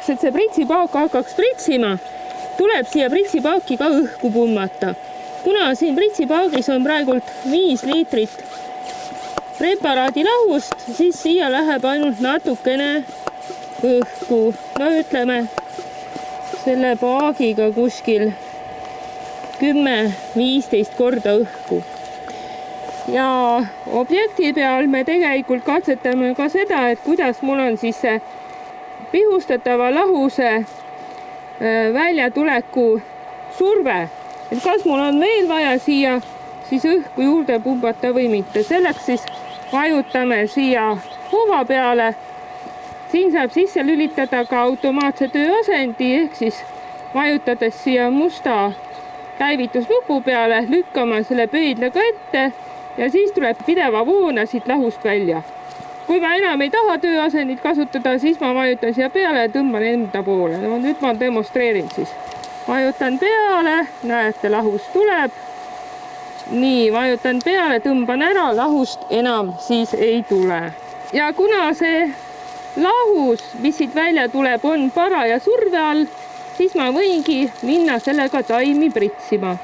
selleks, et see pritsipaak hakkaks pritsima, tuleb siia pritsipaaki ka õhku pumbata. Kuna siin pritsipaagis on praegult 5 liitrit preparaadilahust, siis siia läheb ainult natukene õhku. No ütleme selle paagiga kuskil 10-15 korda õhku. Ja objekti peal me tegelikult katsetame ka seda, et kuidas mul on siis see pihustatava lahuse väljatuleku surve. Et kas mul on veel vaja siia siis õhku juurde pumbata või mitte. Selleks siis vajutame siia hooba peale. Siin saab sisse lülitada ka automaatse tööasendi, ehk siis vajutades siia musta käivitusnupu peale, lükkama selle pöidlaga ette ja siis tuleb pideva voona siit lahust välja. Kui ma enam ei taha tööasendit kasutada, siis ma vajutan siya peale ja tõmban enda poole. No, nüüd ma demonstreerin siis. Vajutan peale, näete, lahust tuleb. Nii, vajutan peale, tõmban ära, lahust enam siis ei tule. Ja kuna see lahus, mis siit välja tuleb, on paraja surve all, siis ma võingi minna sellega taimi pritsima.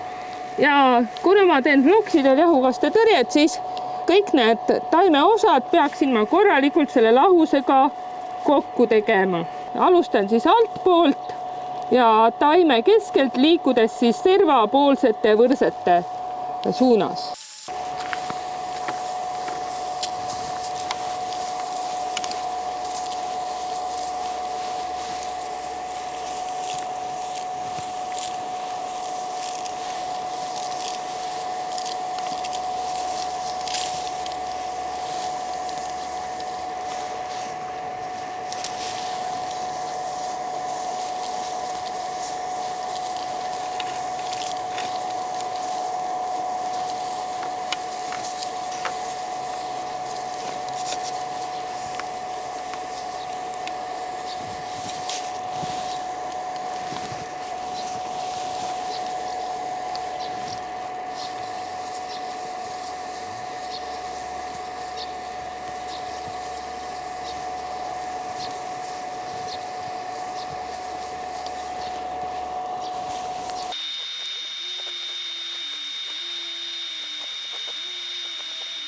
Ja kuna ma teen floksidel jahukaste tõrjet, siis kõik need taimeosad peaksin ma korralikult selle lahusega kokku tegema. Alustan siis altpoolt ja taime keskelt liikudes siis servapoolsete võrsete suunas.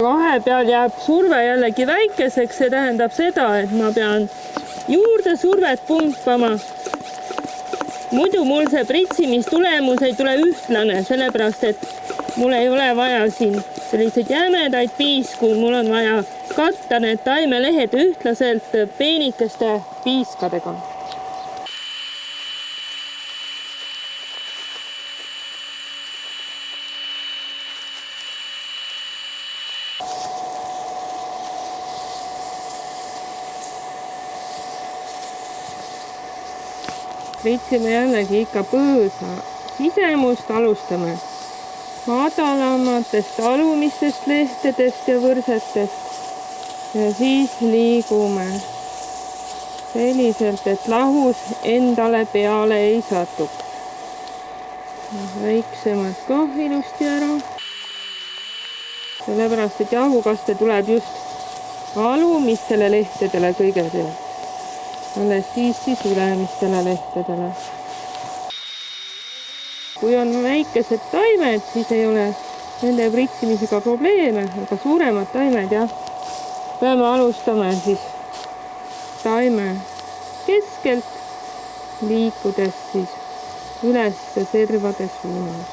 Vahepeal jääb surve jällegi väikeseks, see tähendab seda, et ma pean juurde survet pumpama. Muidu mul see pritsimistulemus ei tule ühtlane, sellepärast et mul ei ole vaja siin selliseid jämedaid piisku, mul on vaja katta need taimelehed ühtlaselt peenikeste piiskadega. Pritsime jällegi ikka põõsa sisemust, alustame madalamatest alumistest lehtedest ja võrsetest ja siis liigume selliselt, et lahus endale peale ei satuks. Väiksemad ka ilusti ära. Sellepärast, et jahukaste tuleb just alumistele lehtedele kõigepealt. Alles siis ülemistele lehtedele. Kui on väikesed taimed, siis ei ole nende pritsimisega probleeme, aga suuremad taimed, jah, peame alustama siis taime keskelt, liikudes siis üles servade suunas.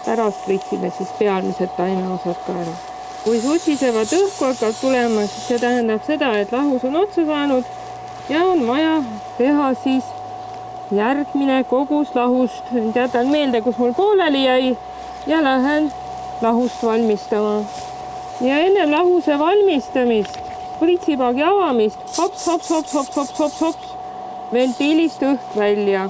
Pärast pritsime siis pealmised taimeosad ka ära. Kui susisevad õhku hakkab tulema, siis see tähendab seda, et lahus on otsa saanud ja on vaja teha siis järgmine kogus lahust. Jätan meelde, kus mul pooleli jäi ja lähen lahust valmistama. Ja enne lahuse valmistamist, pritsipaagi avamist, hops, hops, hops, hops, hops, hops, hops, ventiilist õhk välja.